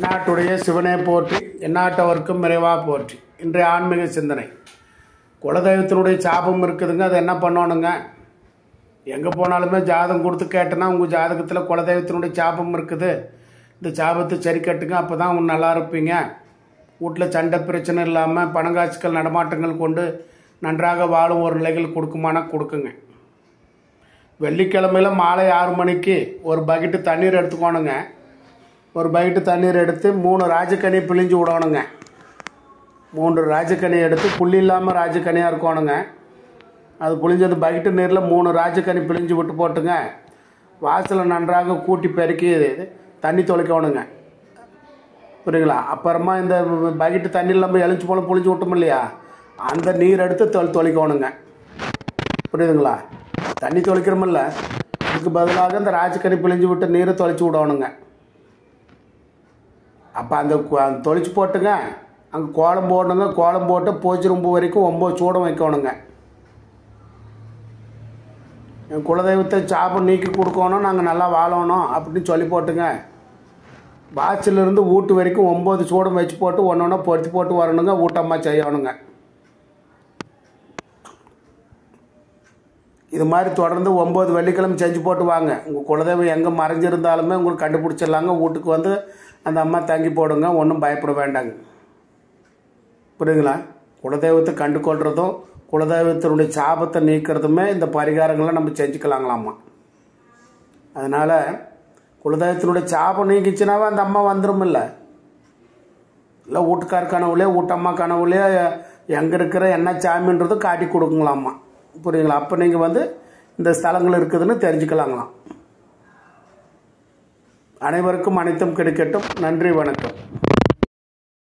தென்னாட்டுடைய சிவனே போற்றி எந்நாட்டவர்க்கும் நிறைவா போற்றி. இன்றைய ஆன்மீக சிந்தனை. குலதெய்வத்தினுடைய சாபம் இருக்குதுங்க. அதை என்ன பண்ணணுங்க? எங்கே போனாலுமே ஜாதகம் கொடுத்து கேட்டேன்னா உங்கள் ஜாதகத்தில் குலதெய்வத்தினுடைய சாபம் இருக்குது, இந்த சாபத்தை சரி கட்டுங்க, அப்போ தான் நல்லா இருப்பீங்க, வீட்டில் சண்டை பிரச்சனை இல்லாமல் பணங்காட்சிகள் நடமாட்டங்கள் கொண்டு நன்றாக வாழும் ஒரு நிலைகள் கொடுக்குமானா கொடுக்குங்க. வெள்ளிக்கிழமையில் மாலை 6 மணிக்கு ஒரு பக்கெட்டு தண்ணீர் எடுத்துக்கோணுங்க. ஒரு பக்கெட்டு தண்ணீர் எடுத்து 3 ராஜக்கனி பிழிஞ்சு விடணுங்க. 3 ராஜக்கனி எடுத்து புள்ளி இல்லாமல் ராஜக்கனியாக இருக்கணுங்க. அது புளிஞ்சது பக்கெட்டு நீரில் 3 ராஜக்கனி பிழிஞ்சு விட்டு போட்டுங்க. வாசலை நன்றாக கூட்டி பெருக்கி தண்ணி தொளிக்கணுங்க. புரியுங்களா? அப்புறமா இந்த பக்கெட்டு தண்ணியில் நம்ம எலிச்சு போல புளிஞ்சு விட்டோம் இல்லையா, அந்த நீர் எடுத்து தொளிக்கணுங்க. புரியுதுங்களா? தண்ணி தொளிக்கிறோமில்ல, இதுக்கு பதிலாக இந்த ராஜக்கனி பிழிஞ்சு விட்டு நீரை தொளிச்சு விடணுங்க. அப்போ அந்த தொளிச்சு போட்டுங்க, அங்கே கோலம் போடணுங்க. கோலம் போட்டு போச்சு ரொம்ப வரைக்கும் 9 சூடம் வைக்கணுங்க. என் குலதெய்வத்தை சாபம் நீக்கி கொடுக்கணும், நாங்கள் நல்லா வாழணும் அப்படின்னு சொல்லி போட்டுங்க. வாசலிருந்து வீட்டு வரைக்கும் 9 சூடம் வச்சு போட்டு ஒன்று ஒன்றா பொறுத்து போட்டு வரணுங்க. ஊட்டமாக செய்யணுங்க. இது மாதிரி தொடர்ந்து 9 வெள்ளிக்கிழமை செஞ்சு போட்டு வாங்க. உங்கள் குலதெய்வம் எங்கே மறைஞ்சிருந்தாலுமே உங்களுக்கு கண்டுபிடிச்சிடலாங்க. வீட்டுக்கு வந்து அந்த அம்மா தங்கி போடுங்க, ஒன்றும் பயப்பட வேண்டாங்க. புரியுதுங்களா? குலதெய்வத்தை கண்டு கொள்றதும் குலதெய்வத்தினுடைய சாபத்தை நீக்கிறதுமே இந்த பரிகாரங்களை நம்ம செஞ்சுக்கலாங்களாம்மா. அதனால் குலதெய்வத்தினுடைய சாபம் நீக்கிச்சுனாவே அந்த அம்மா வந்துடும். இல்லை வீட்டுக்கார கனவுலையே வீட்டம்மா கனவுலையே எங்கே இருக்கிற என்ன சாமின்றதும் காட்டி கொடுக்குங்களாம்மா. புரியுங்களா? அப்போ நீங்கள் வந்து இந்த ஸ்தலங்கள் இருக்குதுன்னு தெரிஞ்சுக்கலாங்களாம். அனைவருக்கும் அனைத்தும் கிடைக்கட்டும். நன்றி, வணக்கம்.